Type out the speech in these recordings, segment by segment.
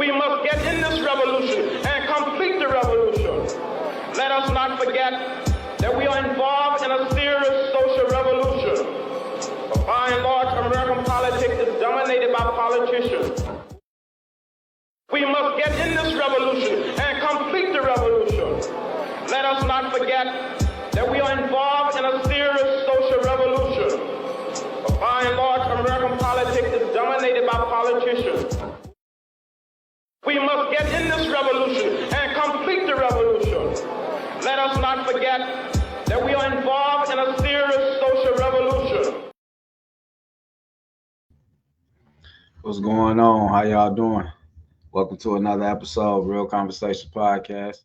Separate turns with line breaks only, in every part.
We must get in this revolution and complete the revolution. Let us not forget that we are involved in a serious social revolution. But by and large, American politics is dominated by politicians. We must get in this revolution and complete the revolution. Let us not forget that we are involved in a serious social revolution. But by and large, American politics is dominated by politicians. We must get in this revolution and complete the revolution. Let us not forget that we are involved in a serious social revolution.
What's going on? How y'all doing? Welcome to another episode of Real Conversation Podcast.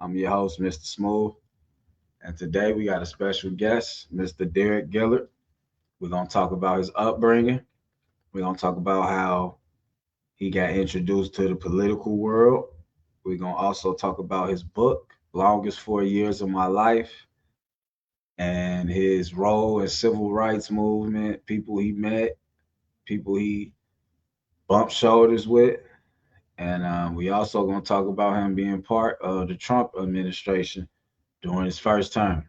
I'm your host, Mr. Smooth. And today we got a special guest, Mr. Derek Gillard. We're going to talk about his upbringing. We're going to talk about how he got introduced to the political world. We're going to also talk about his book, Longest 4 Years of My Life, and his role in civil rights movement, people he met, people he bumped shoulders with. And we also going to talk about him being part of the Trump administration during his first term.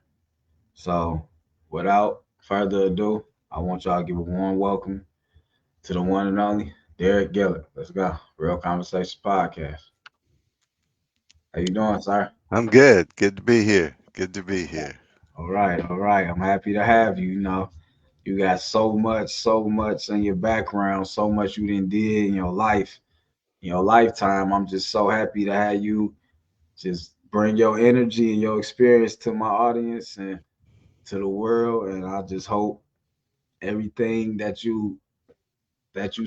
So without further ado, I want y'all to give a warm welcome to the one and only Derek Gillard. Let's go. Real Conversation Podcast. How you doing, sir?
I'm good. Good to be here. Good to be here.
All right, all right. I'm happy to have you. You know, you got so much in your background, so much you done did in your life, in your lifetime. I'm just so happy to have you just bring your energy and your experience to my audience and to the world. And I just hope everything that you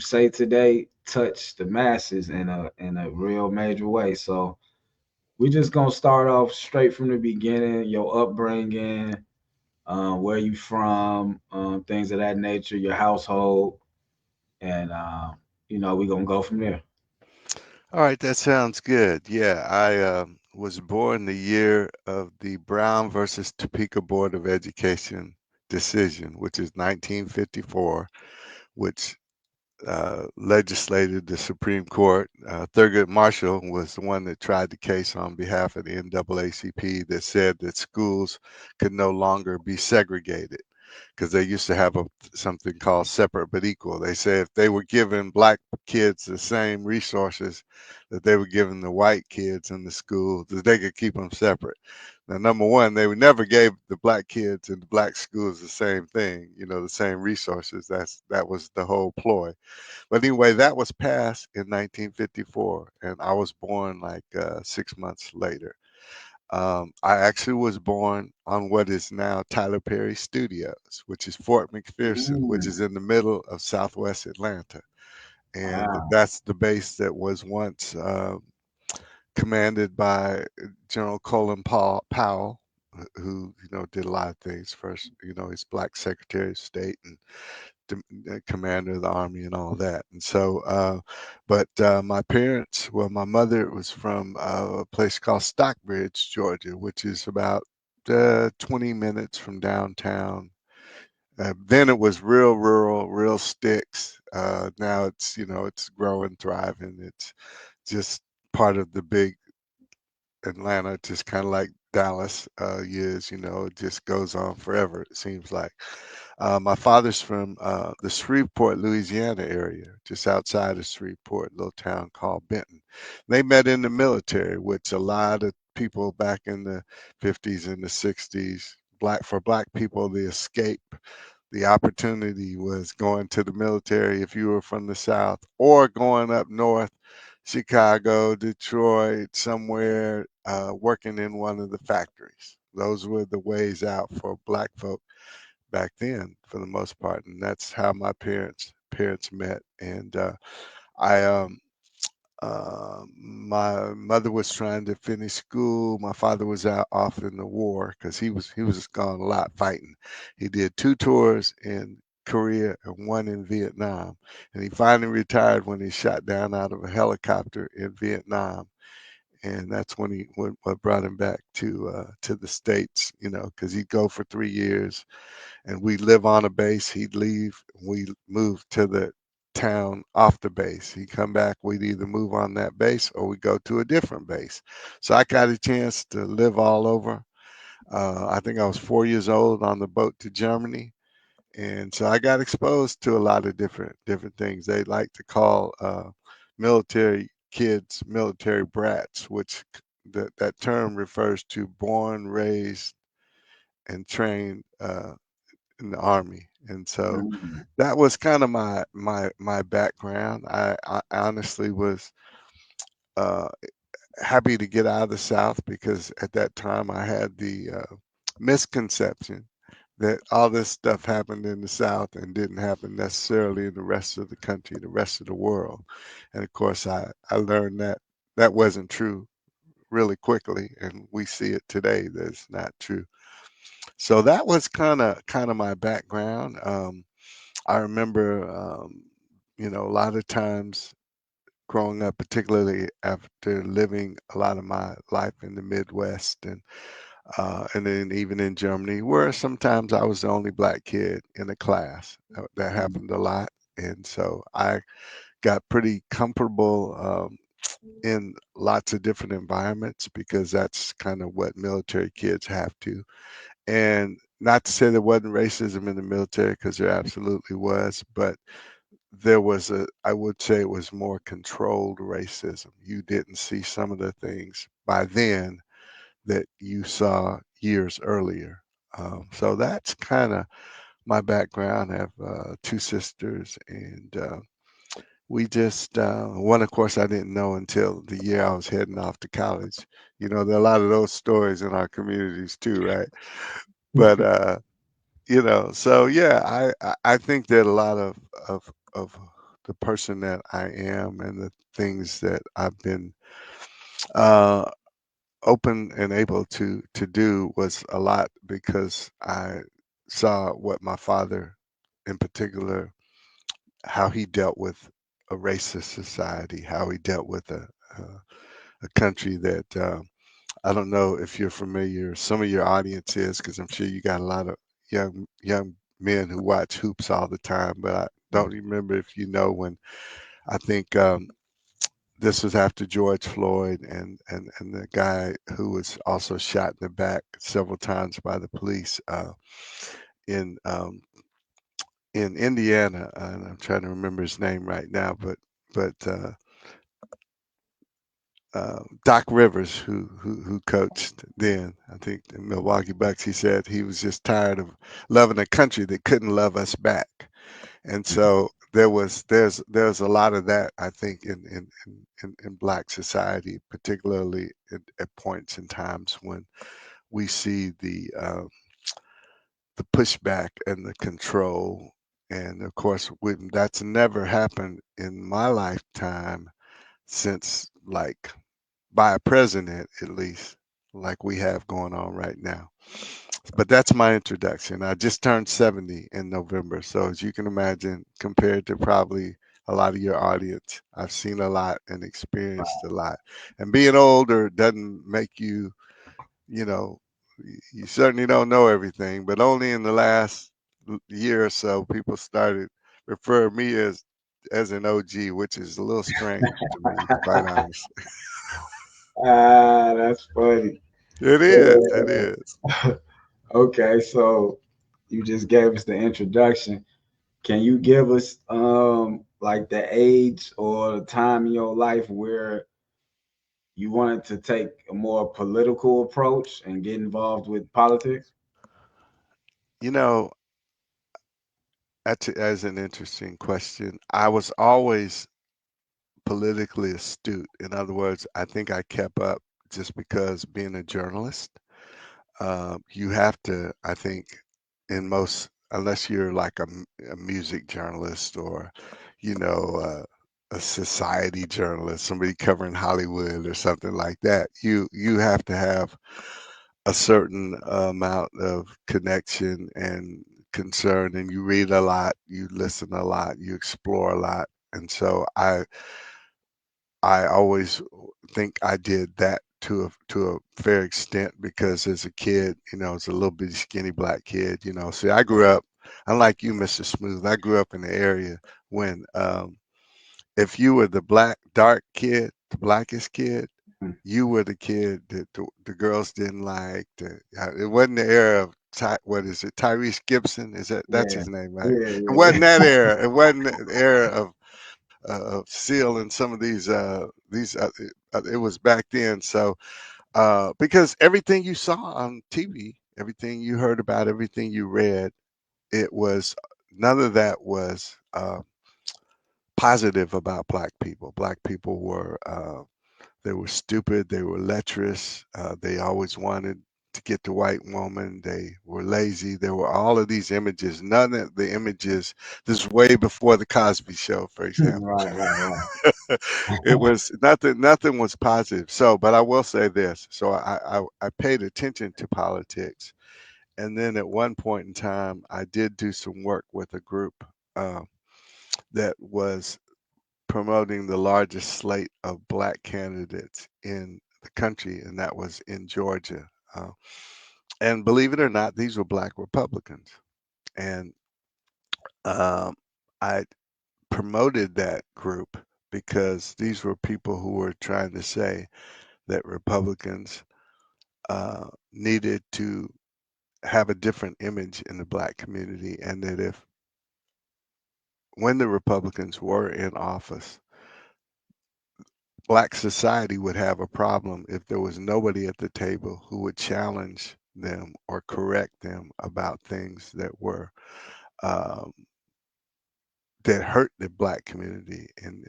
say today touch the masses in a real major way. So we're just gonna start off straight from the beginning, your upbringing, where you from, things of that nature, your household, and we're gonna go from there.
All right, that sounds good. Yeah, I was born the year of the Brown versus Topeka Board of Education decision, which is 1954, which legislated the Supreme Court. Thurgood Marshall was the one that tried the case on behalf of the NAACP that said that schools could no longer be segregated because they used to have something called separate but equal. They say if they were giving black kids the same resources that they were giving the white kids in the school, that they could keep them separate. Now, number one, they never gave the black kids in the black schools the same thing, the same resources. That was the whole ploy. But anyway, that was passed in 1954, and I was born like 6 months later. I actually was born on what is now Tyler Perry Studios, which is Fort McPherson, which is in the middle of Southwest Atlanta. And
Wow.
that's the base that was once commanded by General Colin Powell, who, did a lot of things. First, he's Black Secretary of State and commander of the army and all that. And so, but my parents, well, my mother was from a place called Stockbridge, Georgia, which is about 20 minutes from downtown. Then it was real rural, real sticks. Now it's, it's growing, thriving. It's just part of the big Atlanta, just kind of like Dallas is, it just goes on forever, it seems like. My father's from the Shreveport, Louisiana area, just outside of Shreveport, a little town called Benton. They met in the military, which a lot of people back in the 50s and the 60s, for black people, the escape, the opportunity was going to the military if you were from the South, or going up north, Chicago, Detroit, somewhere, working in one of the factories. Those were the ways out for black folk back then, for the most part, and that's how my parents met. And I my mother was trying to finish school. My father was out off in the war because he was gone a lot fighting. He did 2 tours in Korea and 1 in Vietnam, and he finally retired when he shot down out of a helicopter in Vietnam. And that's when what brought him back to the States, because he'd go for 3 years, and we'd live on a base. He'd leave. We moved to the town off the base. He come back, we'd either move on that base or we go to a different base. So I got a chance to live all over. I think I was 4 years old on the boat to Germany, and so I got exposed to a lot of different things. They like to call military kids military brats, which that term refers to born, raised, and trained in the army. And so
Mm,
that was kind of my background. I honestly was uh, happy to get out of the South because at that time I had the misconception that all this stuff happened in the South and didn't happen necessarily in the rest of the country, the rest of the world. And of course, I learned that that wasn't true really quickly, and we see it today that it's not true. So that was kind of my background. I remember, a lot of times growing up, particularly after living a lot of my life in the Midwest and then even in Germany, where sometimes I was the only black kid in the class. That
mm,
happened a lot, and so I got pretty comfortable in lots of different environments because that's kind of what military kids have to. And not to say there wasn't racism in the military, because there absolutely was, but there was I would say it was more controlled racism. You didn't see some of the things by then that you saw years earlier. So that's kind of my background. I have two sisters, and we just, one, of course, I didn't know until the year I was heading off to college. There are a lot of those stories in our communities too, right? But, so yeah, I think that a lot of the person that I am and the things that I've been uh, open and able to do was a lot because I saw what my father, in particular, how he dealt with a racist society, how he dealt with a country that I don't know if you're familiar. Some of your audience is because I'm sure you got a lot of young men who watch hoops all the time. But I don't remember if you know when I think this was after George Floyd and the guy who was also shot in the back several times by the police in in Indiana, and I'm trying to remember his name right now, but Doc Rivers, who coached then, I think the Milwaukee Bucks, he said he was just tired of loving a country that couldn't love us back. And so there's a lot of that, I think, in Black society, particularly at points in times when we see the pushback and the control. And of course, that's never happened in my lifetime since, like, by a president at least, like we have going on right now. But that's my introduction. I just turned 70 in November. So as you can imagine, compared to probably a lot of your audience, I've seen a lot and experienced a lot. And being older doesn't make you, you know, you certainly don't know everything, but only in the last year or so, people started referring me as an OG, which is a little strange to me, quite honest.
ah, that's funny.
It is. It
Uh,
is.
okay, so you just gave us the introduction. Can you give us like the age or the time in your life where you wanted to take a more political approach and get involved with politics?
You know, that's an interesting question. I was always politically astute. In other words, I think I kept up just because being a journalist, you have to, I think, in most, unless you're like a music journalist or, you know, a society journalist, somebody covering Hollywood or something like that, you have to have a certain amount of connection and concern, and you read a lot, you listen a lot, you explore a lot. And so I always think I did that to a fair extent because as a kid, I was a little bitty skinny black kid. See, I grew up. unlike you, Mr. Smooth, I grew up in the area when if you were the dark kid, the blackest kid,
Mm.
you were the kid that the girls didn't like. It wasn't the era of what is it, Tyrese Gibson? That's
Yeah,
his name, right?
yeah,
It wasn't
yeah.
that era. It wasn't the era of Seal and some of these. It was back then. So because everything you saw on TV, everything you heard about, everything you read, it was none of that was positive about black people. Black people were they were stupid. They were lecherous. They always wanted to get the white woman. They were lazy. There were all of these images. None of the images. This is way before the Cosby Show, for example.
Right, right,
It was nothing. Nothing was positive. So, but I will say this. So I paid attention to politics, and then at one point in time, I did do some work with a group uh, that was promoting the largest slate of black candidates in the country, and that was in Georgia. Uh, and believe it or not, these were black Republicans. And um, I promoted that group because these were people who were trying to say that Republicans needed to have a different image in the black community, and that if when the Republicans were in office, black society would have a problem if there was nobody at the table who would challenge them or correct them about things that were um, that hurt the black community and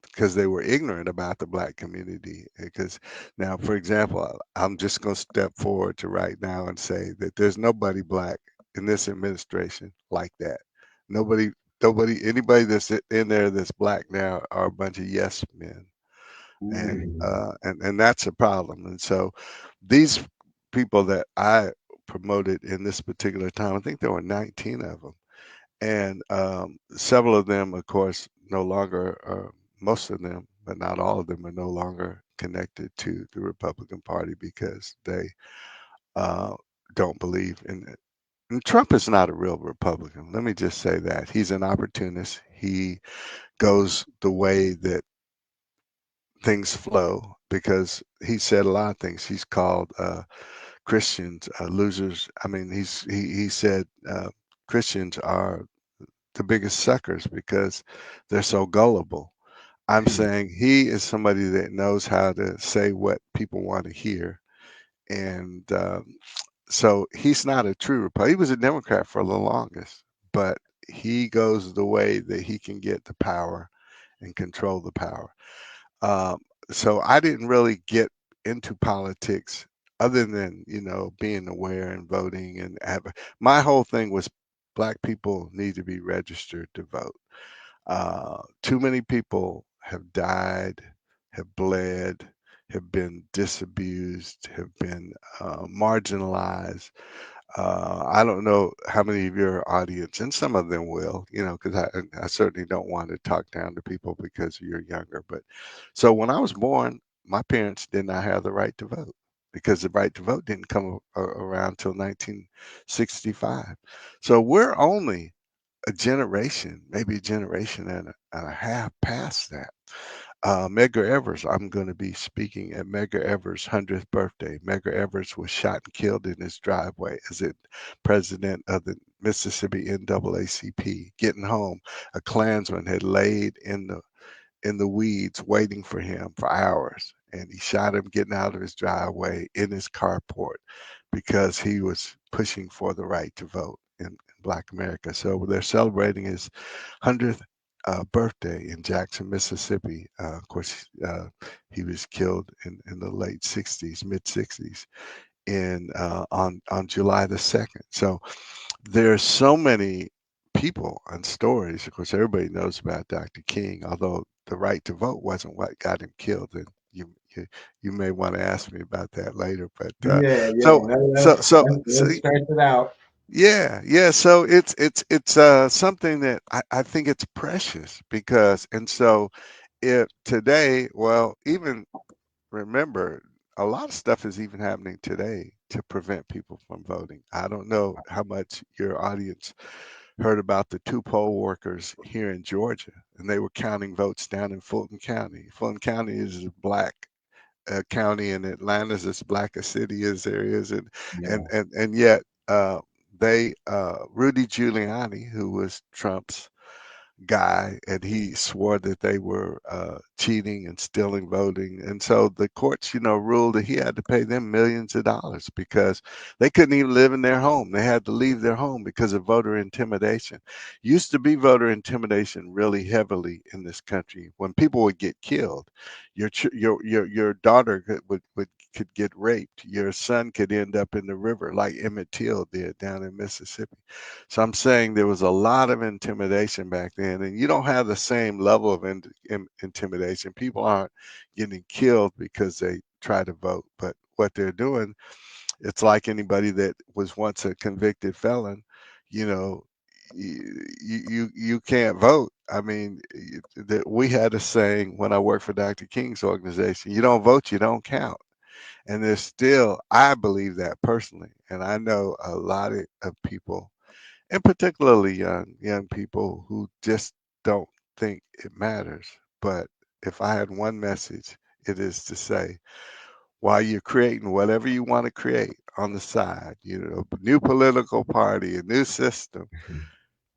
because they were ignorant about the black community because now for example I'm just going to step forward to right now and say that there's nobody black in this administration like that. nobody Anybody that's in there that's black now are a bunch of yes men, and
Mm.
and that's a problem. And so these people that I promoted in this particular time, I think there were 19 of them, and several of them, of course, no longer. Most of them, but not all of them, are no longer connected to the Republican Party because they uh, don't believe in it. And Trump is not a real Republican. Let me just say that he's an opportunist. He goes the way that things flow because he said a lot of things. He's called Christians losers. I mean, he said Christians are the biggest suckers because they're so gullible. I'm saying he is somebody that knows how to say what people want to hear, and so he's not a true Republican. He was a Democrat for the longest, but he goes the way that he can get the power and control the power. Um, so I didn't really get into politics other than, being aware and voting and my whole thing was black people need to be registered to vote. Too many people have died, have bled, have been disabused, have been marginalized. I don't know how many of your audience, and some of them will, because I certainly don't want to talk down to people because you're younger. But so when I was born, my parents did not have the right to vote because the right to vote didn't come around till 1965. So we're only a generation, maybe a generation and a half past that. Medgar Evers, I'm going to be speaking at Medgar Evers' 100th birthday. Medgar Evers was shot and killed in his driveway as the president of the Mississippi NAACP. Getting home, a Klansman had laid in the weeds waiting for him for hours, and he shot him getting out of his driveway in his carport because he was pushing for the right to vote in Black America. So they're celebrating his 100th birthday in Jackson, Mississippi. Of course, he was killed in the late 60s, mid 60s, in on July the 2nd. So there's so many people and stories. Of course, everybody knows about Dr. King, although the right to vote wasn't what got him killed. And you, you may want to ask me about that later. But
Yeah, yeah.
so so
Let's stretch it out.
yeah, yeah. So it's something that I think it's precious because and so if today, well, even remember a lot of stuff is even happening today to prevent people from voting. I don't know how much your audience heard about the two poll workers here in Georgia, and they were counting votes down in Fulton County. Fulton County is a black county, and Atlanta's as black a city as there is,
Yeah.
and yet they Rudy Giuliani, who was Trump's guy, and he swore that they were cheating and stealing voting. And so the courts, ruled that he had to pay them millions of dollars because they couldn't even live in their home. They had to leave their home because of voter intimidation. Used to be voter intimidation really heavily in this country. When people would get killed, your daughter could get raped. Your son could end up in the river like Emmett Till did down in Mississippi. So I'm saying there was a lot of intimidation back then, and you don't have the same level of intimidation. People aren't getting killed because they try to vote, but what they're doing, it's like anybody that was once a convicted felon, you know, you can't vote. I mean, that we had a saying when I worked for Dr. King's organization: you don't vote, you don't count. And there's still, I believe that personally, and I know a lot of people, and particularly young people who just don't think it matters. But if I had one message, it is to say, while you're creating whatever you want to create on the side, a new political party, a new system,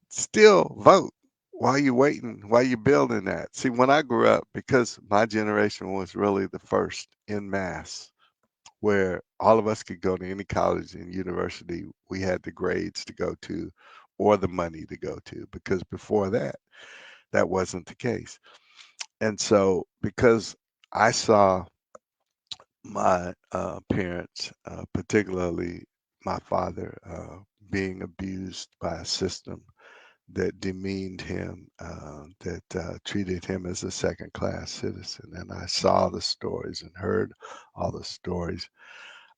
still vote while you're waiting, while you're building that. See, when I grew up, because my generation was really the first in mass where all of us could go to any college and university. We had the grades to go to or the money to go to, because before that, that wasn't the case. And so, because I saw my parents, particularly my father, being abused by a system that demeaned him, that treated him as a second class citizen. And I saw the stories and heard all the stories.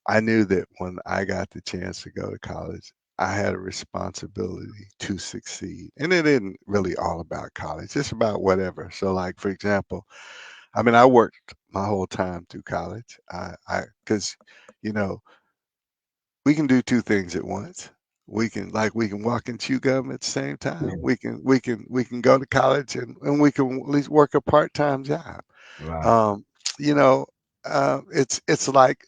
I knew that when I got the chance to go to college, I had a responsibility to succeed. And it isn't really all about college, it's about whatever. So, like, for example, I mean, I worked my whole time through college. Because, you know, we can do two things at once. We can walk and chew gum at the same
Yeah.
time. We can go to college, and we can at least work a part-time job.
Right.
Um, you know, it's like,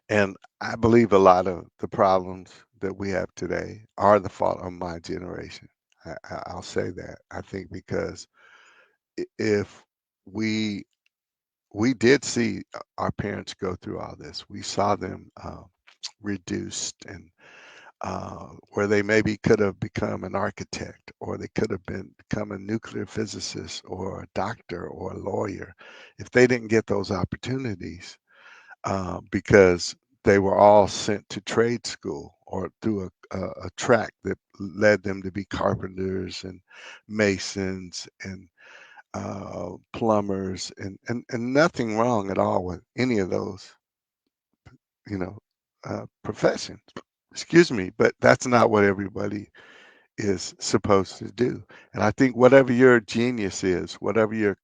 and I believe a lot of the problems that we have today are the fault of my generation. I'll say that. I think because if we we did see our parents go through all this, we saw them reduced, and where they maybe could have become an architect, or they could have become a nuclear physicist or a doctor or a lawyer. If they didn't get those opportunities, because they were all sent to trade school or through a track that led them to be carpenters and masons and plumbers, and nothing wrong at all with any of those, you know, professions. Excuse me, but that's not what everybody is supposed to do. And I think whatever your genius is, whatever your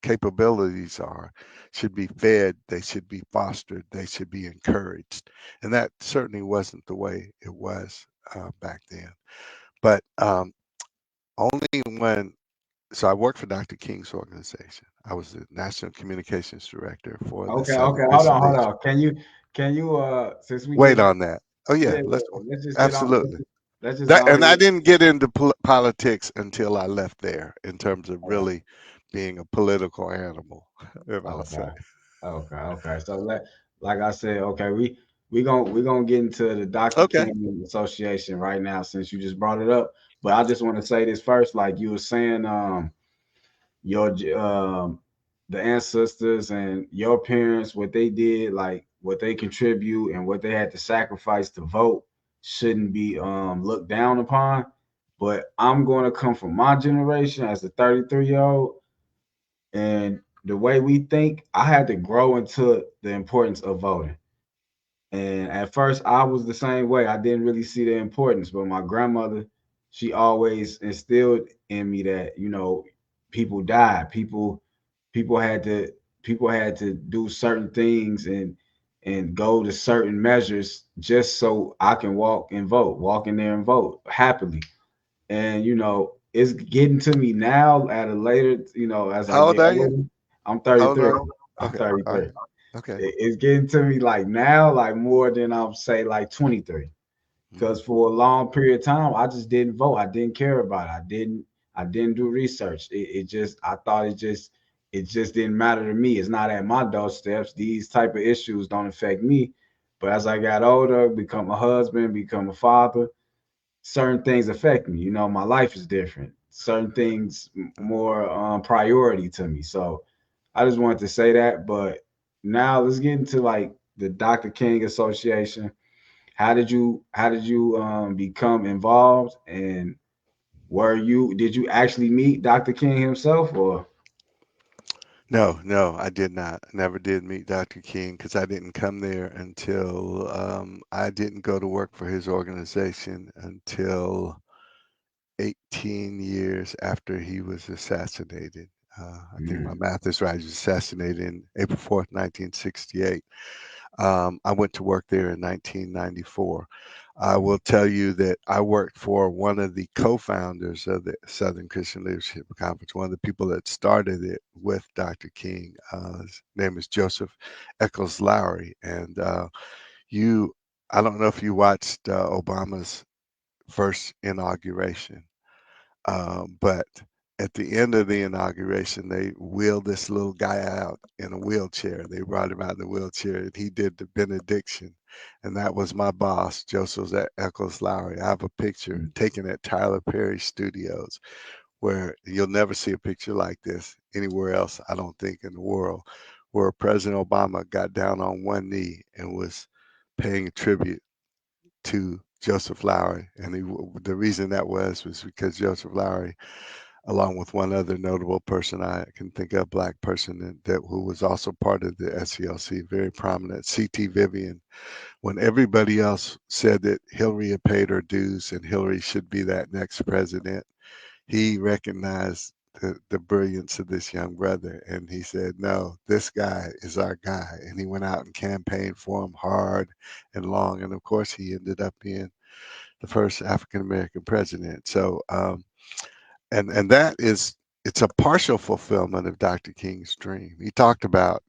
capabilities are, should be fed, they should be fostered, they should be encouraged. And that certainly wasn't the way it was back then. But only when, so I worked for Dr. King's organization. I was the national communications director for the
Okay, okay.
Southern
Hold
District.
on. Can you since we
Wait
getting
on that. Oh
yeah,
yeah,
yeah, let's just get on
absolutely.
let's just
That,
go
and
ahead.
I didn't get into politics until I left there, in terms of
Oh,
really being a political animal, if I'll say.
okay. Okay. So like I said, okay, we gonna get into the Dr.
Okay.
King Association right now since you just brought it up. But I just want to say this first, like you were saying, your the ancestors and your parents, what they did, like what they contribute and what they had to sacrifice to vote shouldn't be looked down upon. But I'm going to come from my generation as a 33-year old, and the way we think, I had to grow into the importance of voting. And at first, I was the same way. I didn't really see the importance, but my grandmother, she always instilled in me that people died, people had to do certain things, and and go to certain measures just so I can walk in there and vote happily. And it's getting to me now at a later, as I
How old
get
are you?
older. I'm
How old
33.
are you?
I'm
Okay. All
33.
right. Okay.
It's getting to me like now, like more than I'll say like 23.
Mhm.
Because for a long period of time, I just didn't vote. I didn't care about it. I didn't do research. It just I thought it just didn't matter to me. It's not at my doorsteps. These type of issues don't affect me. But as I got older, become a husband, become a father, certain things affect me. My life is different. Certain things more priority to me. So I just wanted to say that. But now let's get into like the Dr. King Association. How did you become involved, and did you actually meet Dr. King himself, or?
No, no, I did not. I never did meet Dr. King because I didn't come there until I didn't go to work for his organization until 18 years after he was assassinated. I think my
Mm,
math is right. He was assassinated in April 4th, 1968. I went to work there in 1994. I will tell you that I worked for one of the co-founders of the Southern Christian Leadership Conference, one of the people that started it with Dr. King. His name is Joseph Eccles Lowry. And you, I don't know if you watched Obama's first inauguration. But at the end of the inauguration, they wheeled this little guy out in a wheelchair. They brought him out in a wheelchair, and he did the benediction. And that was my boss, Joseph Eccles Lowry. I have a picture
mm,
taken at Tyler Perry Studios, where you'll never see a picture like this anywhere else, I don't think, in the world, where President Obama got down on one knee and was paying a tribute to Joseph Lowry. And the reason that was because Joseph Lowry, along with one other notable person I can think of, black person who was also part of the SCLC, very prominent, C.T. Vivian. When everybody else said that Hillary had paid her dues and Hillary should be that next president, he recognized the brilliance of this young brother, and he said, no, this guy is our guy. And he went out and campaigned for him hard and long, and of course he ended up being the first African American president. So and that is, it's a partial fulfillment of Dr. King's dream. He talked about,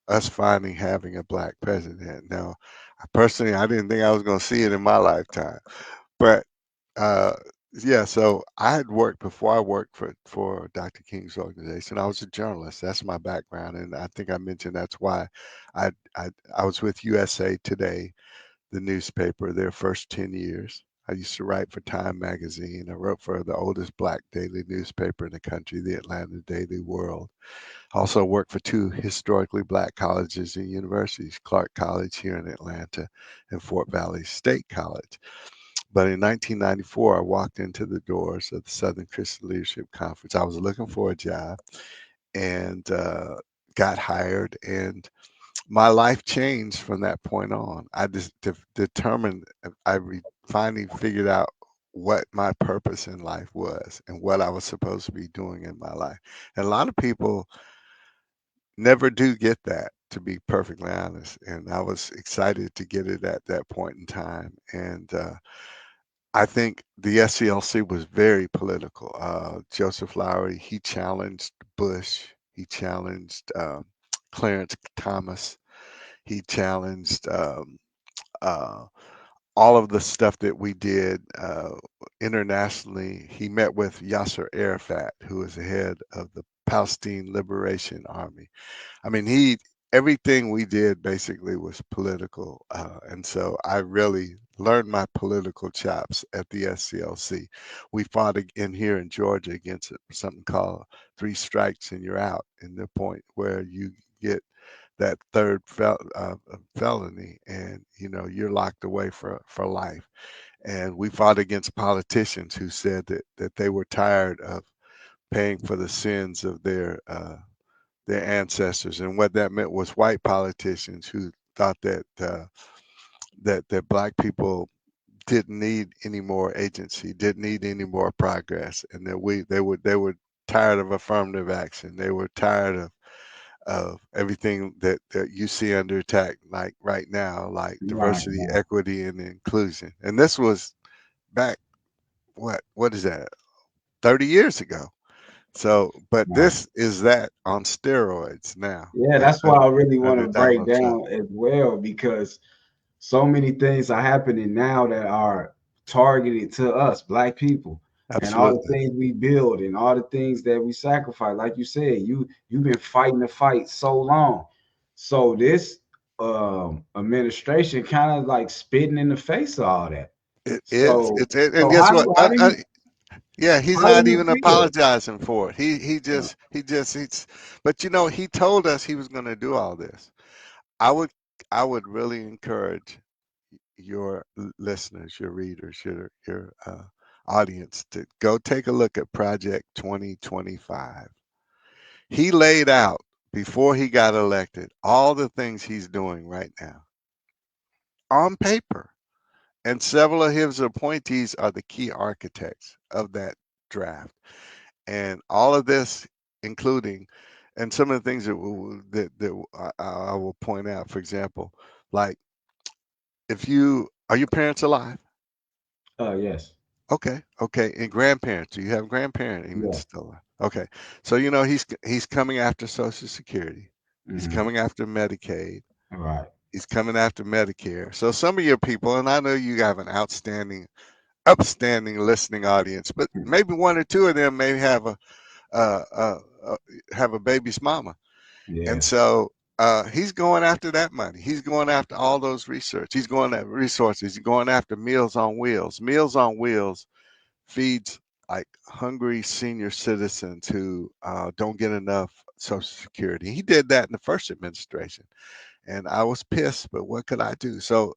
us finally having a black president. Now, personally, I didn't think I was going to see it in my lifetime, but uh, yeah. So I had worked before I worked for Dr. King's organization. I was a journalist. That's my background, and I think I mentioned that's why I I, I was with USA Today, the newspaper, their first 10 years. I used to write for Time magazine. I wrote for the oldest black daily newspaper in the country, the Atlanta Daily World. I also worked for two historically black colleges and universities, Clark College here in Atlanta and Fort Valley State College. But in 1994, I walked into the doors of the Southern Christian Leadership Conference. I was looking for a job and got hired, and my life changed from that point on. I just determined, finally figured out what my purpose in life was and what I was supposed to be doing in my life. And a lot of people never do get that, to be perfectly honest. And I was excited to get it at that point in time. And I think the SCLC was very political. Joseph Lowry, he challenged Bush, he challenged Clarence Thomas, he challenged uh, all of the stuff that we did internationally. He met with Yasser Arafat, who is the head of the Palestine Liberation Army. I mean, everything we did basically was political, and so I really learned my political chops at the SCLC. We fought in here in Georgia against something called three strikes and you're out, and the point where you get that third felony, and you're locked away for life. And we fought against politicians who said that they were tired of paying for the sins of their ancestors, and what that meant was white politicians who thought that black people didn't need any more agency, didn't need any more progress, and that they were tired of affirmative action. They were tired of everything that you see under attack, like right now, like
Right,
diversity,
right.
equity, and inclusion. And this was back, what is that, 30 years ago. So, but
Right.
this is that on steroids now,
Yeah, that's why I really want
under
to break
Donald Trump.
down as well because so many things are happening now that are targeted to us, black people, and all the
Absolutely.
things we build and all the things that we sacrifice. Like you said, you've been fighting the fight so long. So this administration kind of like spitting in the face of all that.
It is.
So
And guess what? Yeah, he's
how do
not
you
even
feel?
apologizing for it. He's. But he told us he was going to do all this. I would, I would really encourage your listeners, your readers, your audience to go take a look at Project 2025. He laid out before he got elected all the things he's doing right now on paper. And several of his appointees are the key architects of that draft. And all of this, including, and some of the things that I will point out, for example, like if you are your parents alive?
Yes,
Okay, okay, and grandparents. Do you have grandparents even
yeah,
still alive? Okay, so he's coming after Social Security. He's
mm-hmm.
coming after Medicaid.
All right,
He's coming after Medicare. So some of your people, and I know you have an upstanding listening audience, but maybe one or two of them may uh, uh, uh, have a baby's mama, and
yes,
so he's going after that money. He's going after all those research. He's going after resources. He's going after Meals on Wheels. Meals on Wheels feeds like hungry senior citizens who don't get enough Social Security. He did that in the first administration, and I was pissed. But what could I do? So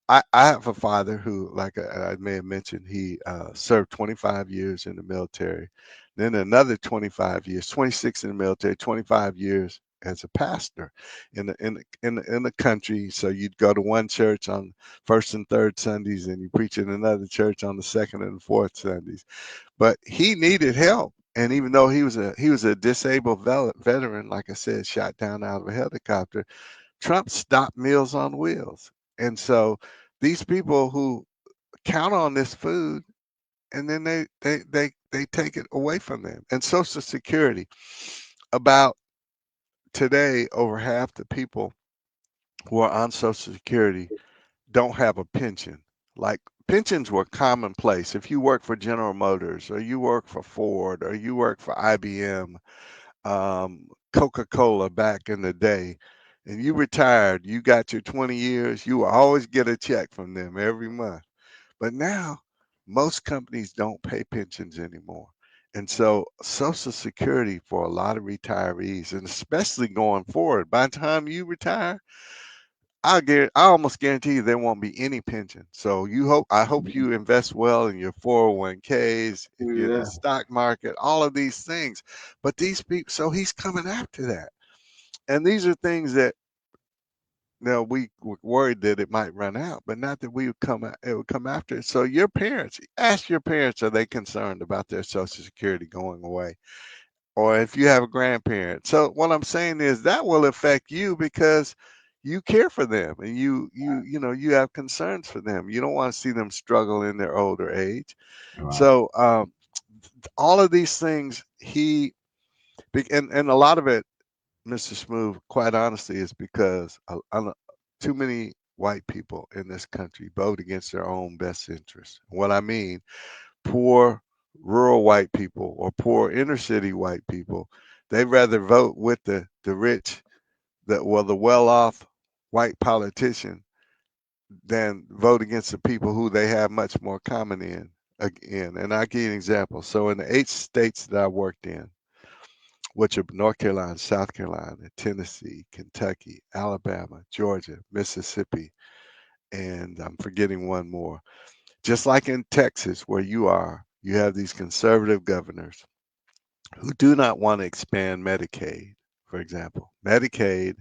I have a father who, like I may have mentioned, he served 25 years in the military, then another 25 years, 26 in the military, 25 years as a pastor in the country. So you'd go to one church on first and third Sundays, and you preach in another church on the second and fourth Sundays. But he needed help, and even though he was a disabled veteran, like I said, shot down out of a helicopter, Trump stopped Meals on Wheels. And so these people who count on this food, and then they take it away from them. And Social Security, about today, over half the people who are on Social Security don't have a pension. Like, pensions were commonplace. If you work for General Motors, or you work for Ford, or you work for IBM, Coca-Cola back in the day, and you retired, you got your 20 years, you will always get a check from them every month. But now, most companies don't pay pensions anymore. And so Social Security for a lot of retirees, and especially going forward, by the time you retire, I almost guarantee you there won't be any pension. So I hope you invest well in your 401ks, if you're in the
yeah,
stock market, all of these things. But these people, so he's coming after that. And these are things that, we were worried that it might run out, but not that it would come after it. So your parents, ask your parents, are they concerned about their Social Security going away? Or if you have a grandparent. So what I'm saying is that will affect you because you care for them, and you have concerns for them. You don't want to see them struggle in their older age.
all right,
So all of these things, and a lot of it, Mr. Smooth, quite honestly, is because too many white people in this country vote against their own best interests. What I mean, poor rural white people or poor inner city white people, they rather vote with the rich, the well off white politician, than vote against the people who they have much more common in. And I'll give you an example. So in the 8 states that I worked in, which are North Carolina, South Carolina, Tennessee, Kentucky, Alabama, Georgia, Mississippi, and I'm forgetting one more. Just like in Texas, where you are, you have these conservative governors who do not want to expand Medicaid, for example. Medicaid,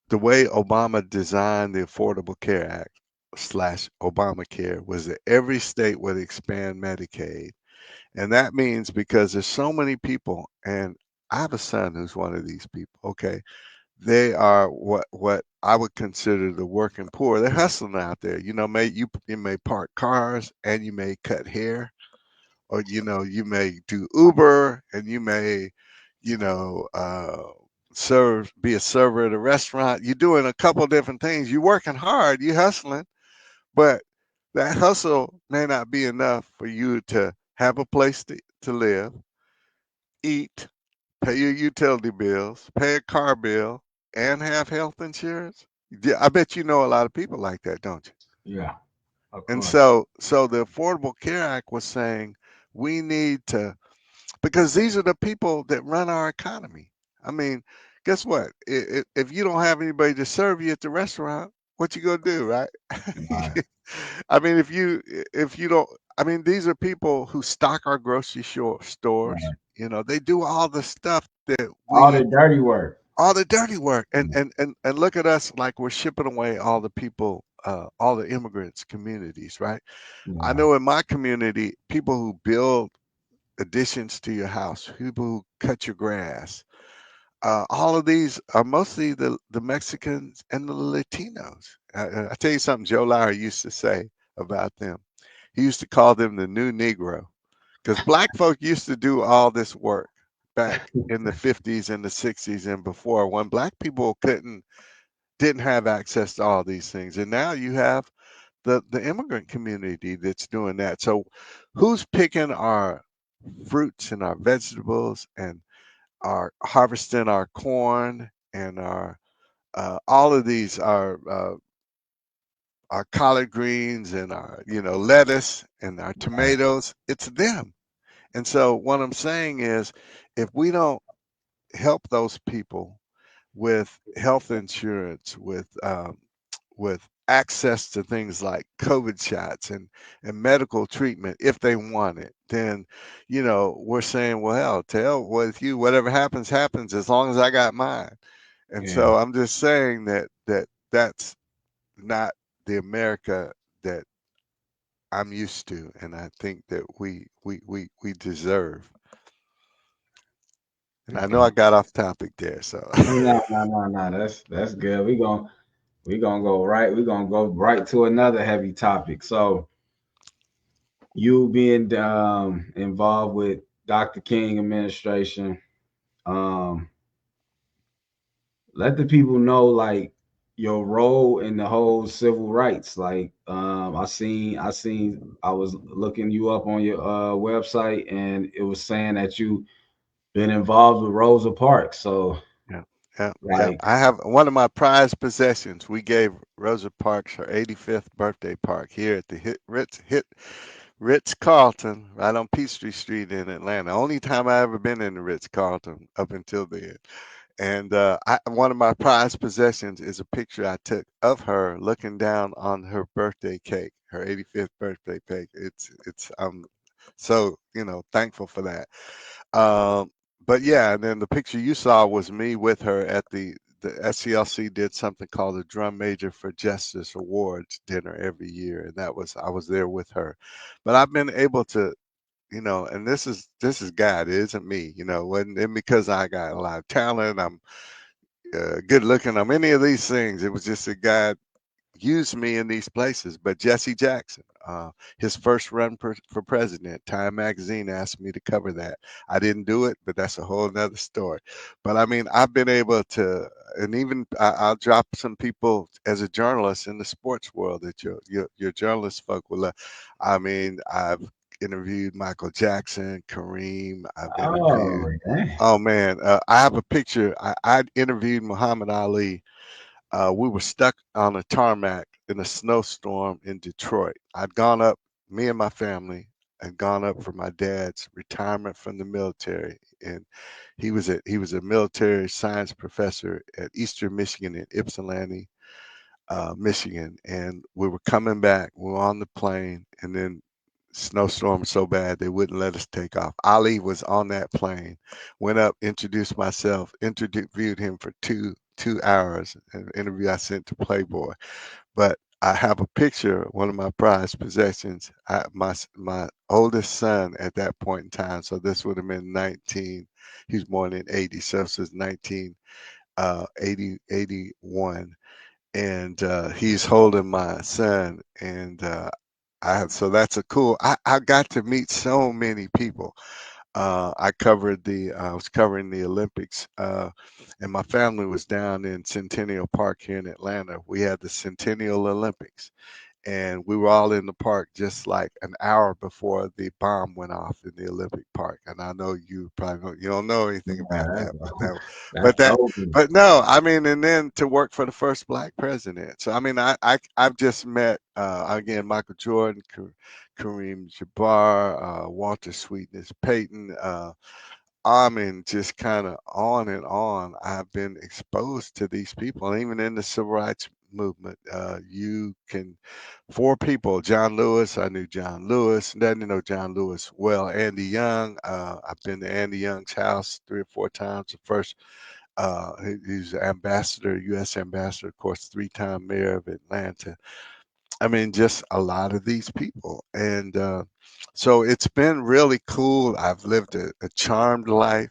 the way Obama designed the Affordable Care Act slash Obamacare, was that every state would expand Medicaid. And that means, because there's so many people, and I have a son who's one of these people. Okay, they are what I would consider the working poor. They're hustling out there. You may park cars and you may cut hair, or you may do Uber, and you may, you know, serve be a server at a restaurant. You're doing a couple different things. You're working hard. You're hustling, but that hustle may not be enough for you to have a place to live, eat, pay your utility bills, pay a car bill, and have health insurance. Yeah, I bet you know a lot of people like that, don't you?
Yeah, of
And
course.
so the Affordable Care Act was saying we need to, because these are the people that run our economy. I mean, guess what? If you don't have anybody to serve you at the restaurant, what you gonna do, right?
Right,
I mean, if you don't, I mean, these are people who stock our grocery stores.
right.
They do all the stuff that
All the
we,
dirty work.
all the dirty work, and look at us like we're shipping away all the people, all the immigrants communities, right? I
Yeah,
know in my community, people who build additions to your house, people who cut your grass, all of these are mostly the Mexicans and the Latinos. I tell you something Joe Lauer used to say about them. He used to call them the new Negro, because black folk used to do all this work back in the 50s and the 60s and before, when black people didn't have access to all these things. And now you have the immigrant community that's doing that. So who's picking our fruits and our vegetables and are harvesting our corn and our all of these our collard greens and our lettuce and our
right.
tomatoes? It's them. And so what I'm saying is, if we don't help those people with health insurance, with access to things like COVID shots and medical treatment if they want it, then we're saying, well, hell, to hell with you. Whatever happens, happens as long as I got mine. And
Yeah,
so I'm just saying that's not the America that I'm used to, and I think that we deserve. And I know
okay.
I got off topic there, so
No, no, no, no. That's good. We gonna go right. We're gonna go right to another heavy topic. So you being involved with Dr. King administration, um, let the people know like your role in the whole civil rights. Like I was looking you up on your website and it was saying that you been involved with Rosa Parks. So
yeah, yeah, yeah.
like,
I have one of my prized possessions. We gave Rosa Parks her 85th birthday park here at the Ritz Carlton, right on Peachtree Street in Atlanta. Only time I ever been in the Ritz Carlton up until then. And one of my prized possessions is a picture I took of her looking down on her birthday cake, her 85th birthday cake. It's I'm so thankful for that. But yeah, and then the picture you saw was me with her at the SCLC did something called the Drum Major for Justice Awards dinner every year, and I was there with her. But I've been able to, and this is God, it isn't me, wasn't and because I got a lot of talent, I'm good looking, I'm any of these things. It was just that God used me in these places. But Jesse Jackson, his first run for president, Time Magazine asked me to cover that. I didn't do it, but that's a whole nother story. But I mean, I've been able to, and even I'll drop some people as a journalist in the sports world that your journalist folk will love. I mean, I've interviewed Michael Jackson, Kareem. I've interviewed.
oh yeah,
Oh man, I have a picture. I interviewed Muhammad Ali. We were stuck on a tarmac in a snowstorm in Detroit. Me and my family had gone up for my dad's retirement from the military, and he was a military science professor at Eastern Michigan in Ypsilanti, Michigan, and we were coming back. We were on the plane, and then snowstorm was so bad they wouldn't let us take off. Ali was on that plane. Went up, introduced myself, interviewed him for two hours, an interview I sent to Playboy. But I have a picture, one of my prized possessions. My oldest son at that point in time. So this would have been He was born in 80, so this is 1981, and he's holding my son, and so that's a cool. I got to meet so many people. I was covering the Olympics, and my family was down in Centennial Park here in Atlanta. We had the Centennial Olympics, and we were all in the park just like an hour before the bomb went off in the Olympic Park. And I know you don't know anything
Yeah,
about that,
that's
but that,
dope.
but no, I mean, and then to work for the first black president. So I mean, I've just met again Michael Jordan, Kareem Jabbar, Walter Sweetness Payton. I mean, just kind of on and on. I've been exposed to these people, and even in the civil rights movement, you can. Four people: John Lewis. I knew John Lewis. Didn't know John Lewis well. Andy Young. I've been to Andy Young's house 3 or 4 times. The first, he's ambassador, U.S. ambassador, of course, 3-time mayor of Atlanta. I mean, just a lot of these people. And so it's been really cool. I've lived a charmed life.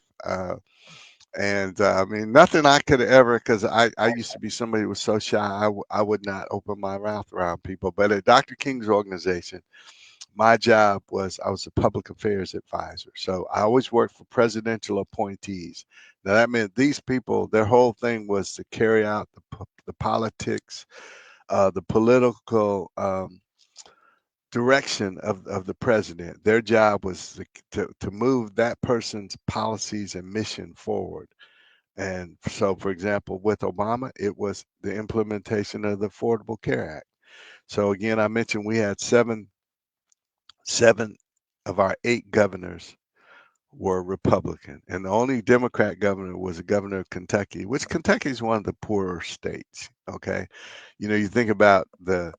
And I mean, nothing I could ever, because I used to be somebody who was so shy, I would not open my mouth around people. But at Dr. King's organization, my job was I was a public affairs advisor. So I always worked for presidential appointees. Now that meant these people, their whole thing was to carry out the politics, the political direction of the president. Their job was to move that person's policies and mission forward. And so, for example, with Obama, it was the implementation of the Affordable Care Act. So again, I mentioned we had seven of our 8 governors were Republican, and the only Democrat governor was the governor of Kentucky, which Kentucky is one of the poorer states. Okay, you think about the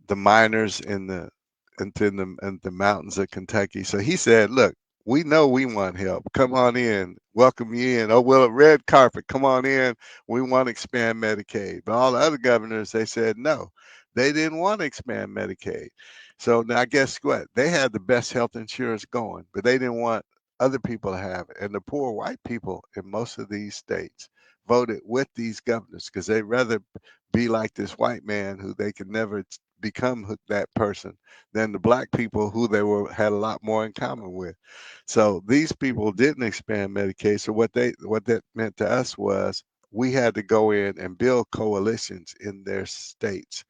miners in the mountains of Kentucky. So he said, "Look, we know we want help. Come on in, welcome you in. Oh well, a red carpet. Come on in. We want to expand Medicaid." But all the other governors, they said no. They didn't want to expand Medicaid. So now guess what? They had the best health insurance going, but they didn't want other people to have it. And the poor white people in most of these states voted with these governors because they'd rather be like this white man who they could never become that person than the black people who they were had a lot more in common with. So these people didn't expand Medicaid. So what that meant to us was we had to go in and build coalitions in their states.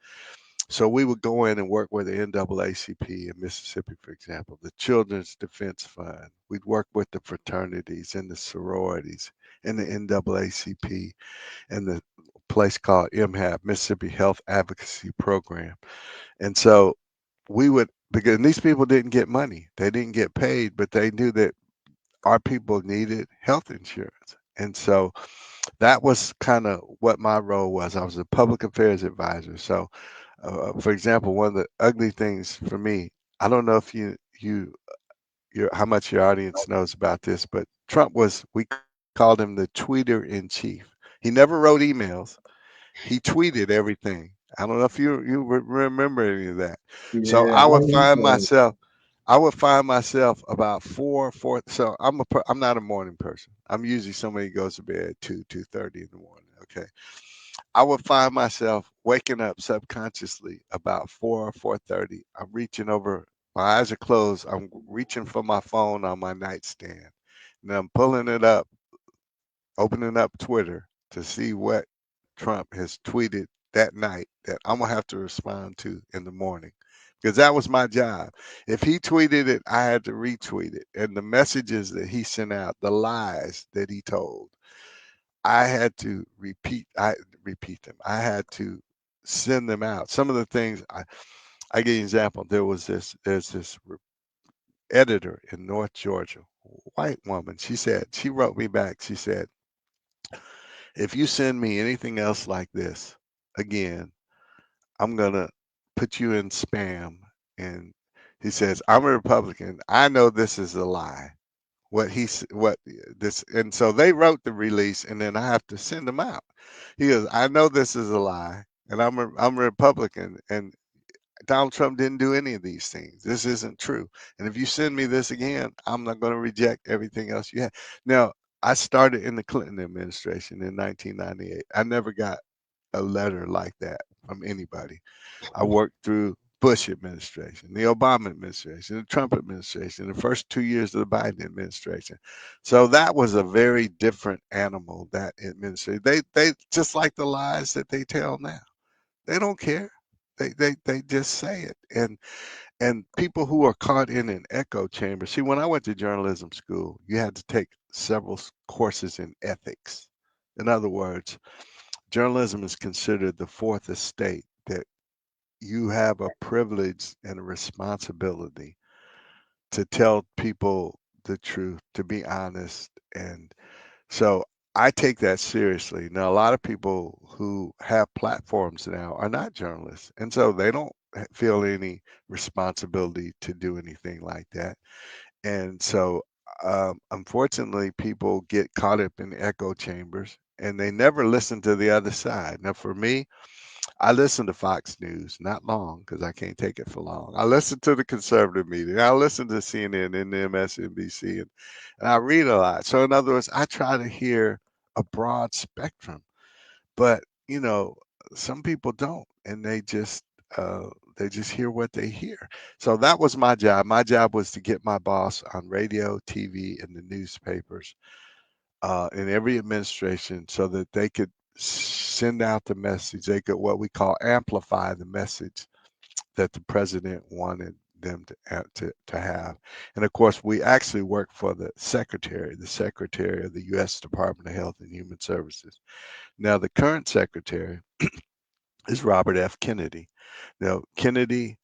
So we would go in and work with the NAACP in Mississippi, for example, the Children's Defense Fund. We'd work with the fraternities and the sororities and the NAACP and the place called MHAP, Mississippi Health Advocacy Program. And so we would, because these people didn't get money, they didn't get paid, but they knew that our people needed health insurance. And so that was kind of what my role was. I was a public affairs advisor. So for example, one of the ugly things for me, I don't know if how much your audience knows about this, but Trump we called him the tweeter in chief. He never wrote emails. He tweeted everything. I don't know if you remember any of that. So
Yeah, all he said.
I would find myself about four. So I'm not a morning person. I'm usually somebody who goes to bed at 2:30 in the morning. Okay. I would find myself waking up subconsciously about 4:30. I'm reaching over. My eyes are closed. I'm reaching for my phone on my nightstand, and I'm pulling it up, opening up Twitter to see what Trump has tweeted that night that I'm gonna have to respond to in the morning. Because that was my job. If he tweeted it, I had to retweet it. And the messages that he sent out, the lies that he told, I had to repeat them. I had to send them out. Some of the things I give you an example. There's this editor in North Georgia, white woman. She wrote me back. She said, if you send me anything else like this again, I'm gonna put you in spam. And he says, I'm a Republican. I know this is a lie. What this, and so they wrote the release, and then I have to send them out. He goes, I know this is a lie, and I'm a Republican, and Donald Trump didn't do any of these things. This isn't true. And if you send me this again, I'm not going to reject everything else you have. Now, I started in the Clinton administration in 1998. I never got a letter like that from anybody. I worked through Bush administration, the Obama administration, the Trump administration, the first 2 years of the Biden administration. So that was a very different animal. That administration, they just like the lies that they tell now. They don't care. They just say it. And people who are caught in an echo chamber. See, when I went to journalism school, you had to take several courses in ethics. In other words, journalism is considered the fourth estate, that you have a privilege and a responsibility to tell people the truth, to be honest. And so I take that seriously. Now, a lot of people who have platforms now are not journalists, and so they don't feel any responsibility to do anything like that. And so, unfortunately, people get caught up in echo chambers and they never listen to the other side. Now, for me, I listen to Fox News, not long because I can't take it for long. I listen to the conservative media. I listen to CNN and MSNBC, and I read a lot. So, in other words, I try to hear a broad spectrum. But some people don't, and they just hear what they hear. So that was my job. My job was to get my boss on radio, TV, and the newspapers in every administration so that they could send out the message. They could what we call amplify the message that the president wanted them to have. And of course, we actually work for the secretary of the U.S. Department of Health and Human Services. Now, the current secretary is Robert F. Kennedy. Now, Kennedy,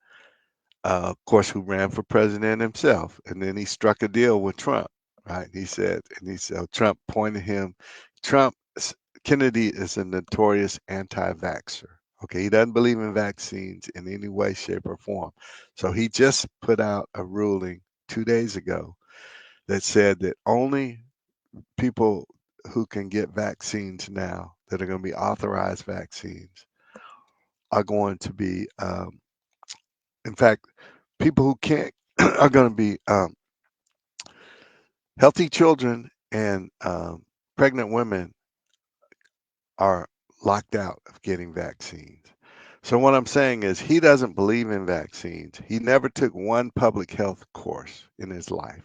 of course, who ran for president himself, and then he struck a deal with Trump, right? And he said, Trump pointed him. Trump, Kennedy is a notorious anti-vaxxer. Okay, he doesn't believe in vaccines in any way, shape, or form. So he just put out a ruling 2 days ago that said that only people who can get vaccines now that are going to be authorized vaccines are going to be, in fact, people who can't are going to be healthy children and pregnant women are locked out of getting vaccines. So what I'm saying is he doesn't believe in vaccines. He never took one public health course in his life.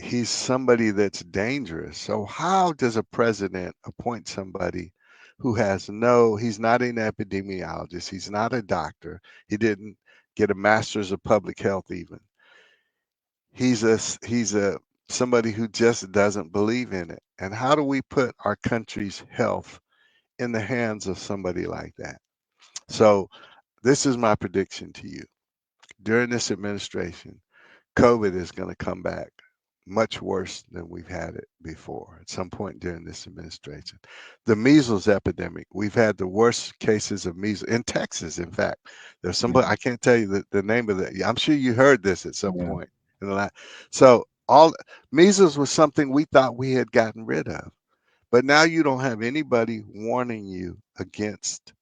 He's somebody that's dangerous. So how does a president appoint somebody who has he's not an epidemiologist, he's not a doctor, he didn't get a master's of public health even. He's a somebody who just doesn't believe in it. And how do we put our country's health in the hands of somebody like that? So this is my prediction to you. During this administration, COVID is going to come back much worse than we've had it before at some point during this administration. The measles epidemic, we've had the worst cases of measles in Texas. In fact, there's somebody, I can't tell you the name of it. I'm sure you heard this at some
Yeah.
point in the last. So all measles was something we thought we had gotten rid of, but now you don't have anybody warning you against